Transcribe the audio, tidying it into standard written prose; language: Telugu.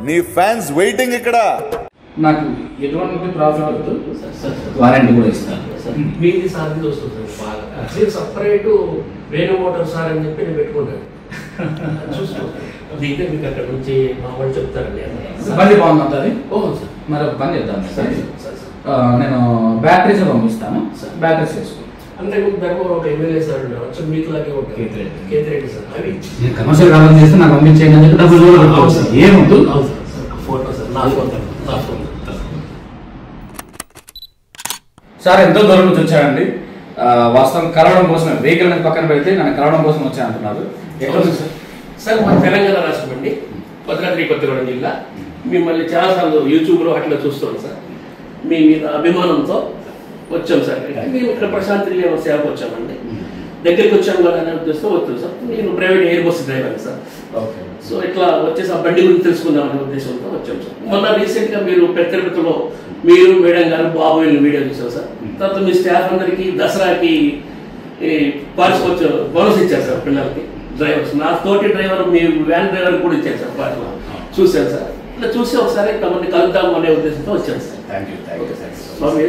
నీ ఫ్యాన్స్ వెయిటింగ్ ఇక్కడ. నాకు ఎటువంటి ప్రాఫిట్ వద్దు, వారంటీ కూడా ఇస్తాను. మీది సాధ్యత వస్తుంది సార్ బాగా. నేను సపరేట్ వేణు మోటార్ సార్ అని చెప్పి నేను పెట్టుకుంటాను. చూసుకోండి దీంట్లో మీకు అక్కడ నుంచి మా వాళ్ళు చెప్తారండి. బండి బాగుంది అది. ఓహో సార్, మరి పని చేద్దాం సార్. నేను బ్యాటరీస్ పంపిస్తాను, బ్యాటరీస్ వేసుకోండి. అంటే మీకు ధర్మవరం ఒక ఎమ్మెల్యే సార్ ఉండవచ్చు, మీకులాగే ఉంటాయి కేతిరెడ్డి సార్. అవి నేను కమర్షియల్ కాలం చేస్తే నాకు పంపించేయండి అని చెప్పి డబ్బులు ఏముంది. ఫోటో సార్, నా ఫోటో సార్ ఎంతో దూరం నుంచి వచ్చాడండి. వాస్తవం కలవడం కోసమే, వెహికల్ అనేది పక్కన పెడితే నన్ను కలవడం కోసం వచ్చానంటున్నారు. ఎక్కడ సార్? సార్ మా తెలంగాణ రాష్ట్రం అండి, భద్రాద్రి కొత్తగూడెం జిల్లా. మిమ్మల్ని చాలాసార్లు యూట్యూబ్లో అట్లా చూస్తున్నాం సార్. మీ మీద అభిమానంతో వచ్చాం సార్. మేము ఇక్కడ ప్రశాంత్ రిలయన్స్ సేవకు వచ్చామండి. దగ్గరికి వచ్చాము కదా అనే ఉద్దేశంతో వచ్చాం సార్. నేను private air bus driver sir. So ఇట్లా వచ్చేసి ఆ బండి గురించి తెలుసుకుందామనే ఉద్దేశంతో వచ్చాం సార్. మొన్న రీసెంట్గా మీరు పెద్దతిరుపతిలో మీరు మేడం గారు బాబు వెళ్ళిన వీడియో చూసాం సార్. తర్వాత మీ స్టాఫ్ అందరికీ దసరాకి పార్టిసిపేట్ బోనస్ ఇచ్చారు సార్ పిల్లలకి, డ్రైవర్స్. నా తోటి డ్రైవర్ మీ వ్యాన్ డ్రైవర్ కూడా ఇచ్చారు సార్. పాటలో చూశాను సార్. ఇట్లా చూసి ఒకసారి ఇంతమంది కలుద్దాం అనే ఉద్దేశంతో వచ్చాను sir. Thank you sir. Swamy